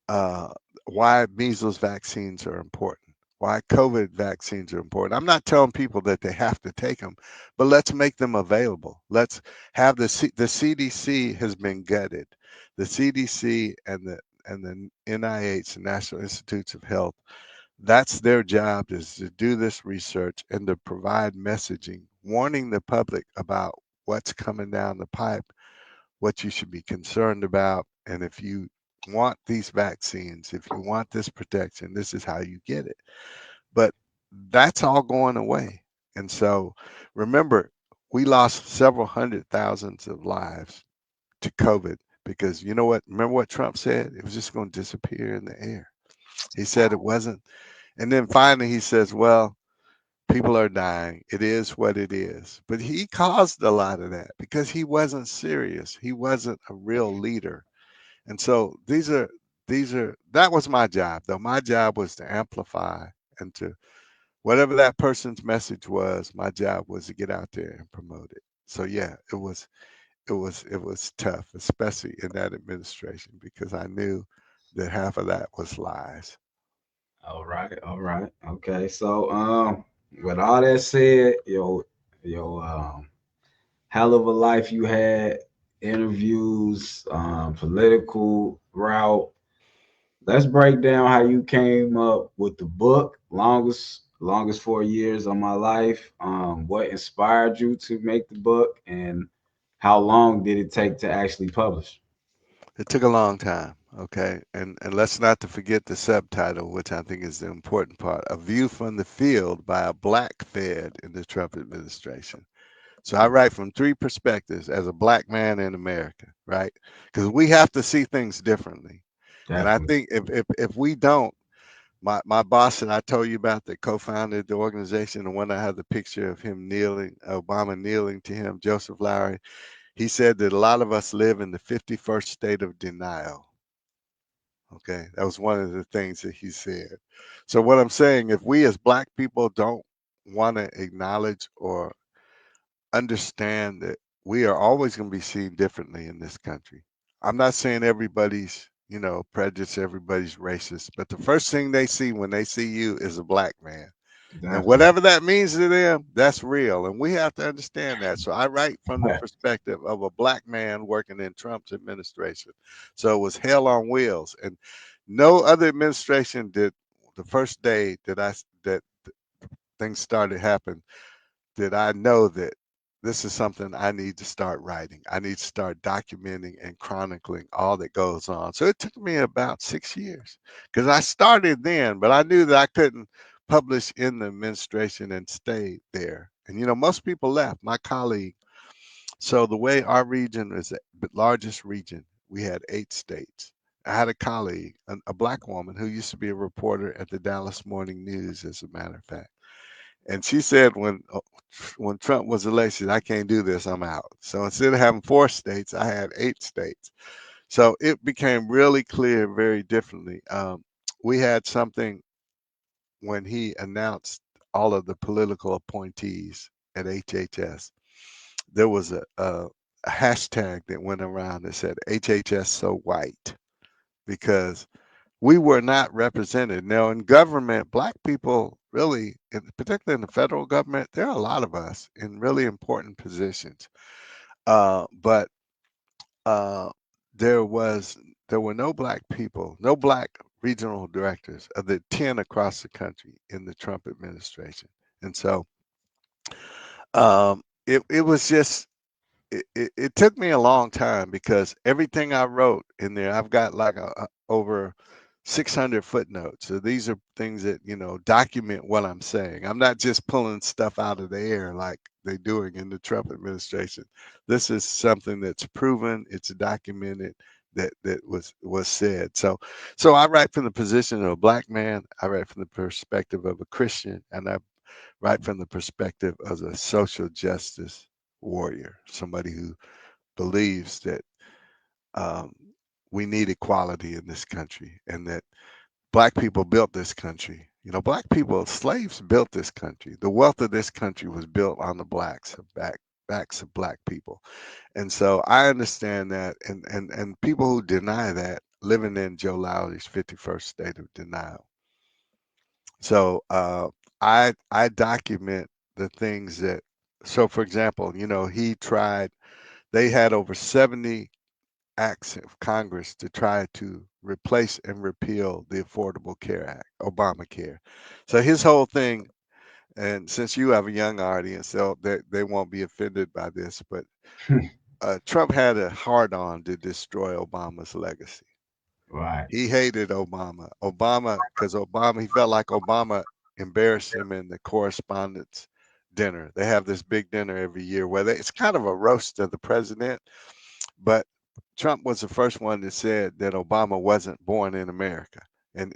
uh, why measles vaccines are important, why COVID vaccines are important. I'm not telling people that they have to take them, but let's make them available. Let's have the CDC has been gutted. The CDC and the NIH, the National Institutes of Health, that's their job is to do this research and to provide messaging, warning the public about what's coming down the pipe, what you should be concerned about. And if you want these vaccines, if you want this protection, this is how you get it. But that's all going away. And so remember, we lost several hundred thousands of lives to COVID because you know what? Remember what Trump said? It was just going to disappear in the air. He said it wasn't. And then finally he says, well, people are dying. It is what it is. But he caused a lot of that because he wasn't serious. He wasn't a real leader. And so these are that was my job though. My job was to amplify and to whatever that person's message was, my job was to get out there and promote it. So yeah, it was tough, especially in that administration because I knew that half of that was lies.
All right, all right. Okay. So with all that said, yo, hell of a life you had, interviews, political route. Let's break down how you came up with the book, longest 4 years of my life. What inspired you to make the book, and how long did it take to actually publish?
It took a long time, okay? And let's not to forget the subtitle, which I think is the important part, A View from the Field by a Black Fed in the Trump administration. So I write from three perspectives as a black man in America, right? Because we have to see things differently. And I
Definitely.
think if we don't, my boss that I told you about that co-founded the organization, the one I have the picture of him kneeling, Obama kneeling to him, Joseph Lowry, he said that a lot of us live in the 51st state of denial. Okay, that was one of the things that he said. So what I'm saying, if we as black people don't want to acknowledge or understand that we are always going to be seen differently in this country. I'm not saying everybody's, prejudiced, everybody's racist, but the first thing they see when they see you is a black man. And
Definitely.
whatever that means to them, that's real. And we have to understand that. So I write from the perspective of a black man working in Trump's administration. So it was hell on wheels. And no other administration did the first day that things started happening did I know that this is something I need to start writing. I need to start documenting and chronicling all that goes on. So it took me about 6 years because I started then, but I knew that I couldn't publish in the administration and stay there. And most people left. My colleague. So the way our region is the largest region, we had 8 states. I had a colleague, a black woman who used to be a reporter at the Dallas Morning News, as a matter of fact. And she said when Trump was elected, I can't do this, I'm out. So instead of having 4 states, I had 8 states. So it became really clear very differently. We had something when he announced all of the political appointees at HHS. There was a hashtag that went around that said HHS so white because we were not represented. Now, in government, black people really, particularly in the federal government, there are a lot of us in really important positions. But uh, there was there were no black people, no black regional directors of the 10 across the country in the Trump administration, and so it was just it took me a long time because everything I wrote in there, I've got like over 600 footnotes. So these are things that, document what I'm saying. I'm not just pulling stuff out of the air like they're doing in the Trump administration. This is something that's proven, it's documented that was said. So I write from the position of a black man, I write from the perspective of a Christian, and I write from the perspective of a social justice warrior, somebody who believes that um, we need equality in this country and that black people built this country. Black people, slaves built this country. The wealth of this country was built on the backs of black people. And so I understand that and people who deny that living in Joe Lowry's 51st state of denial. So I document the things that so for example, he tried they had over 70 acts of Congress to try to replace and repeal the Affordable Care Act, Obamacare. So his whole thing, and since you have a young audience, they won't be offended by this, but Trump had a hard on to destroy Obama's legacy.
Right.
He hated Obama. Because he felt like Obama embarrassed him in the correspondence dinner. They have this big dinner every year where it's kind of a roast of the president, but Trump was the first one that said that Obama wasn't born in America. And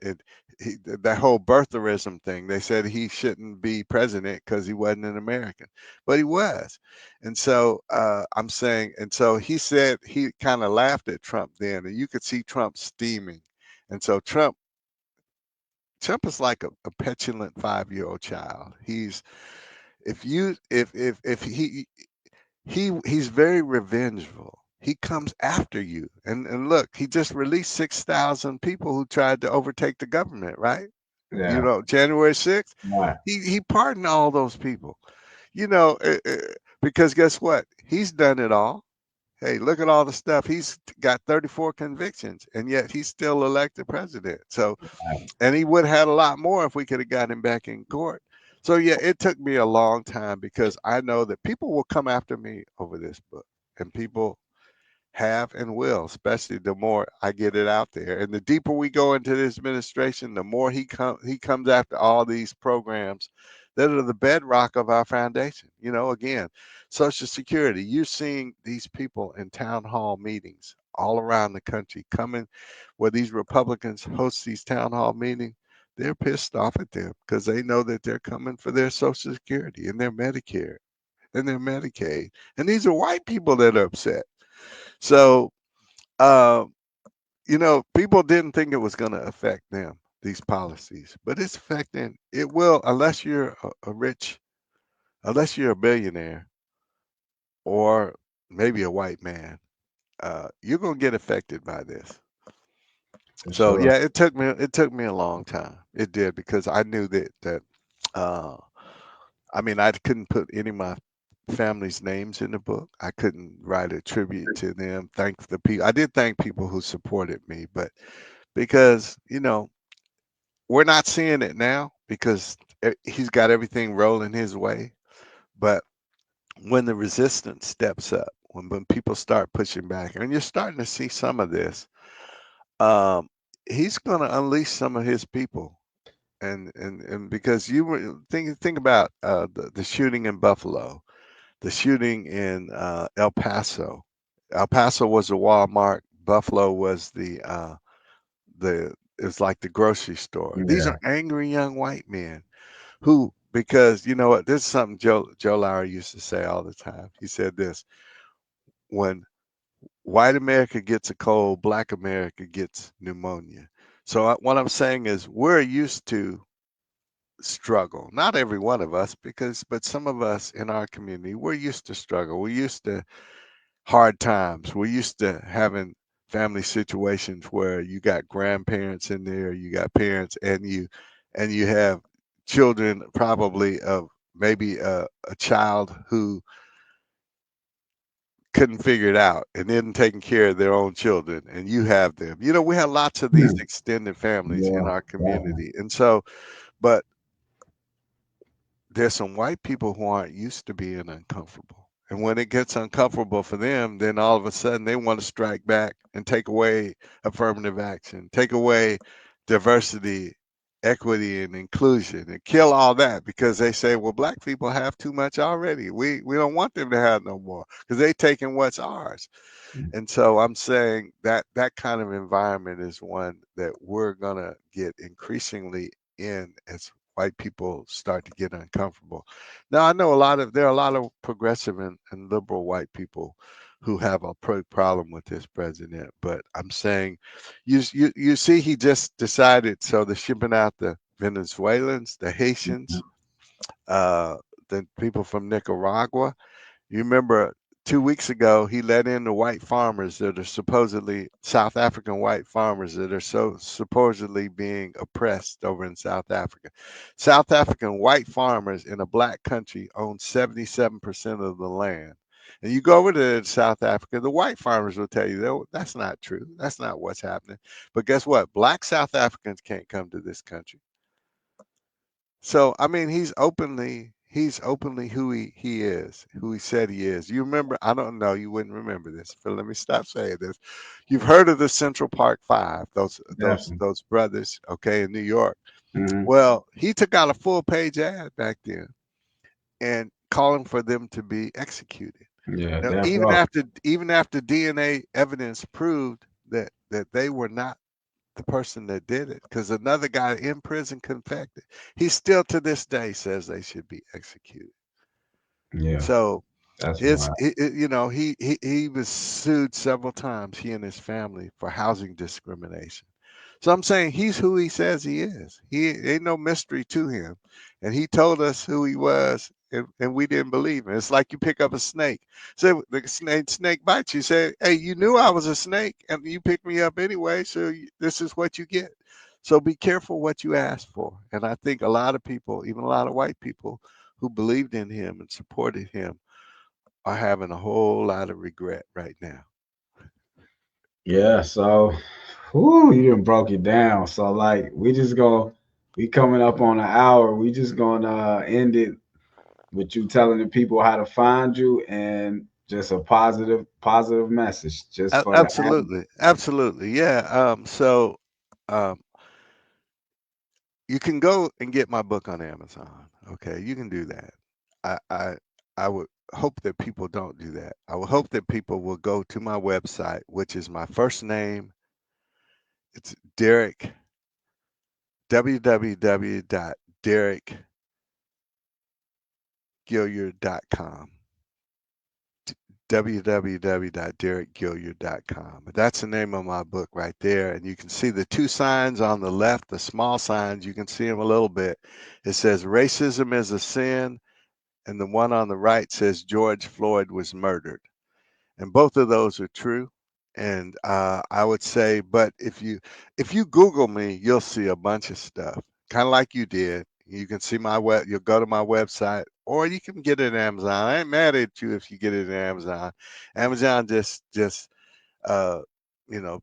that whole birtherism thing, they said he shouldn't be president because he wasn't an American, but he was. And so I'm saying, and so he said he kind of laughed at Trump then, and you could see Trump steaming. And so Trump is like a petulant 5-year-old child. He's very revengeful. He comes after you. And look, he just released 6,000 people who tried to overtake the government, right?
Yeah.
January 6th,
Right.
he pardoned all those people. You know, Because guess what? He's done it all. Hey, look at all the stuff. He's got 34 convictions, and yet he's still elected president. So, and he would have had a lot more if we could have got him back in court. So, yeah, it took me a long time because I know that people will come after me over this book, and people have and will, especially the more I get it out there. And the deeper we go into this administration, the more he comes after all these programs that are the bedrock of our foundation. You know, again, Social Security. You're seeing these people in town hall meetings all around the country coming where these Republicans host these town hall meetings. They're pissed off at them because they know that they're coming for their Social Security and their Medicare and their Medicaid. And these are white people that are upset. So, uh, people didn't think it was going to affect them, these policies, but it's affecting, it will, unless you're unless you're a billionaire or maybe a white man, you're going to get affected by this.
For
So
sure.
yeah, it took me a long time. It did because I knew that, uh, I mean, I couldn't put any of my family's names in the book. I couldn't write a tribute to them. Thank the people. I did thank people who supported me, but because we're not seeing it now because he's got everything rolling his way. But when the resistance steps up, when people start pushing back, and you're starting to see some of this, um, he's going to unleash some of his people. And because you were think about the shooting in Buffalo, the shooting in El Paso. El Paso was a Walmart. Buffalo was the it was like the grocery store. These
Yeah.
are angry young white men who, because you know what, this is something Joe Lowry used to say all the time. He said this: when white America gets a cold, black America gets pneumonia. So what I'm saying is we're used to struggle. Not every one of us, but some of us in our community, we're used to struggle. We're used to hard times. We're used to having family situations where you got grandparents in there, you got parents, and you have children probably of maybe a child who couldn't figure it out and then taking care of their own children, and you have them. We have lots of these
Hmm.
extended families in
Yeah.
our
Definitely.
community, and so, but there's some white people who aren't used to being uncomfortable. And when it gets uncomfortable for them, then all of a sudden they want to strike back and take away affirmative action, take away diversity, equity, and inclusion, and kill all that because they say, well, black people have too much already. We don't want them to have no more because they taking what's ours. And so I'm saying that that kind of environment is one that we're gonna get increasingly in as white people start to get uncomfortable. Now I know there are a lot of progressive and liberal white people who have a problem with this president, but I'm saying you see he just decided, so they're shipping out the Venezuelans, the Haitians, uh, the people from Nicaragua. You remember 2 weeks ago, he let in the white farmers that are supposedly South African white farmers that are so supposedly being oppressed over in South Africa. South African white farmers in a black country own 77% of the land. And you go over to South Africa, the white farmers will tell you that's not true. That's not what's happening. But guess what? Black South Africans can't come to this country. So I mean, he's openly who he is, who he said he is. You remember? I don't know. You wouldn't remember this, but let me stop saying this. You've heard of the Central Park Five?
Definitely.
Those brothers, okay, in New York.
Hmm.
Well, he took out a full page ad back then and calling for them to be executed.
Yeah.
Now,
Death
even
row.
after DNA evidence proved that they were not the person that did it, because another guy in prison confessed, he still to this day says they should be executed.
Yeah.
So
That's
it's
why.
he was sued several times, he and his family, for housing discrimination. So I'm saying he's who he says he is. He ain't no mystery to him, and he told us who he was, and we didn't believe him. It's like you pick up a snake. So the snake bites you. Say, hey, you knew I was a snake, and you picked me up anyway. So this is what you get. So be careful what you ask for. And I think a lot of people, even a lot of white people, who believed in him and supported him, are having a whole lot of regret right now.
Yeah, so you done broke it down. So like we coming up on an hour. We just gonna end it with you telling the people how to find you and just a positive message just for the
Absolutely, absolutely, yeah. Um, you can go and get my book on Amazon. Okay, you can do that. I I I would hope that people don't do that. I would hope that people will go to my website, which is my first name. It's Derek www.derekgilliard.com. www.derekgilliard.com. That's the name of my book right there. And you can see the two signs on the left, the small signs, you can see them a little bit. It says racism is a sin, and the one on the right says George Floyd was murdered. And both of those are true. And I would say, but if you Google me, you'll see a bunch of stuff, kind of like you did. You can see my web. You'll go to my website, or you can get it at Amazon. I ain't mad at you if you get it at Amazon. Amazon just uh,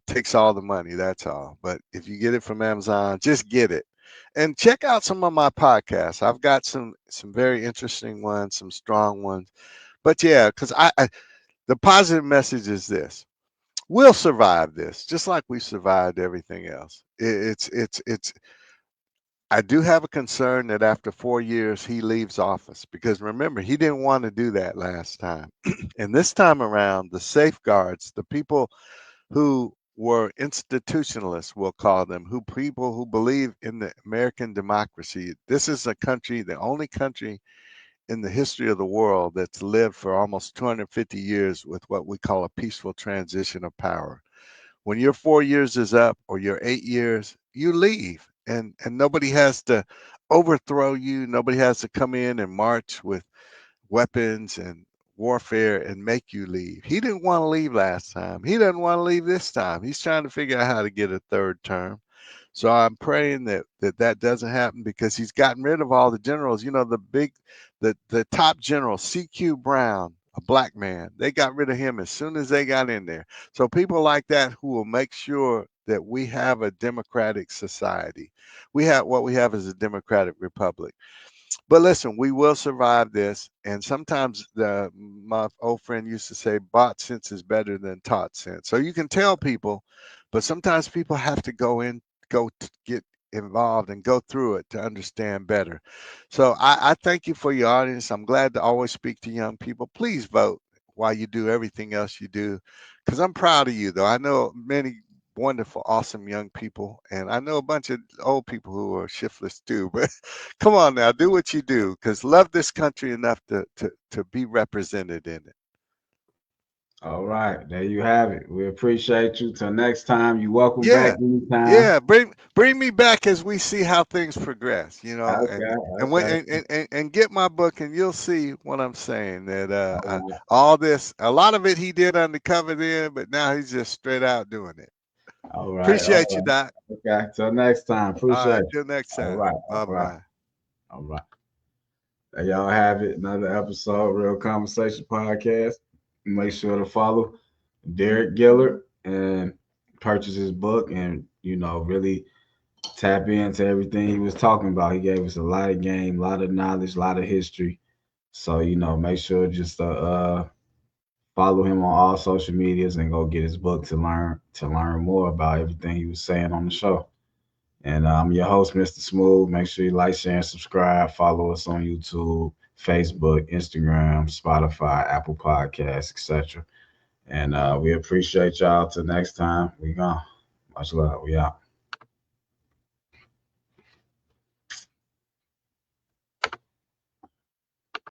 takes all the money. That's all. But if you get it from Amazon, just get it. And check out some of my podcasts. I've got some very interesting ones, some strong ones. But yeah, because the positive message is this: we'll survive this, just like we survived everything else. It's. I do have a concern that after 4 years he leaves office because remember he didn't want to do that last time, and this time around the safeguards, the people who were institutionalists, we'll call them, who people who believe in the American democracy. This is a country, the only country in the history of the world that's lived for almost 250 years with what we call a peaceful transition of power. When your 4 years is up or your 8 years, you leave, and nobody has to overthrow you. Nobody has to come in and march with weapons and warfare and make you leave. He didn't want to leave last time. He doesn't want to leave this time. He's trying to figure out how to get a third term. So I'm praying that doesn't happen because he's gotten rid of all the generals. You know, the top general, C.Q. Brown, a black man. They got rid of him as soon as they got in there. So people like that who will make sure that we have a democratic society. What we have is a democratic republic. But listen, we will survive this. And sometimes my old friend used to say, "Bought sense is better than taught sense." So you can tell people, but sometimes people have to go to get involved and go through it to understand better. So I thank you for your audience. I'm glad to always speak to young people. Please vote while you do everything else you do, because I'm proud of you. Though I know many wonderful, awesome young people, and I know a bunch of old people who are shiftless too. But come on now, do what you do, because love this country enough to be represented in it.
All right, there you have it. We appreciate you. Till next time, you welcome back
Yeah,
anytime.
yeah. Bring me back as we see how things progress.
Okay, okay.
And get my book, and you'll see what I'm saying. That
All right,
all this, a lot of it he did undercover then, but now he's just straight out doing it.
all right, all
Appreciate you, Doc.
right. Okay, till next time.
All
Appreciate
right,
it.
till next
All
time.
right,
Bye
all right,
bye.
all right. There y'all have it. Another episode, Real Conversation Podcast. Make sure to follow Derek Gillard and purchase his book and, really tap into everything he was talking about. He gave us a lot of game, a lot of knowledge, a lot of history. So, make sure just follow him on all social medias and go get his book to learn more about everything he was saying on the show. And I'm your host, Mr. Smooth. Make sure you like, share, and subscribe. Follow us on YouTube, Facebook, Instagram, Spotify, Apple Podcasts, etc. And we appreciate y'all. Till next time, we gone. Much love. We out.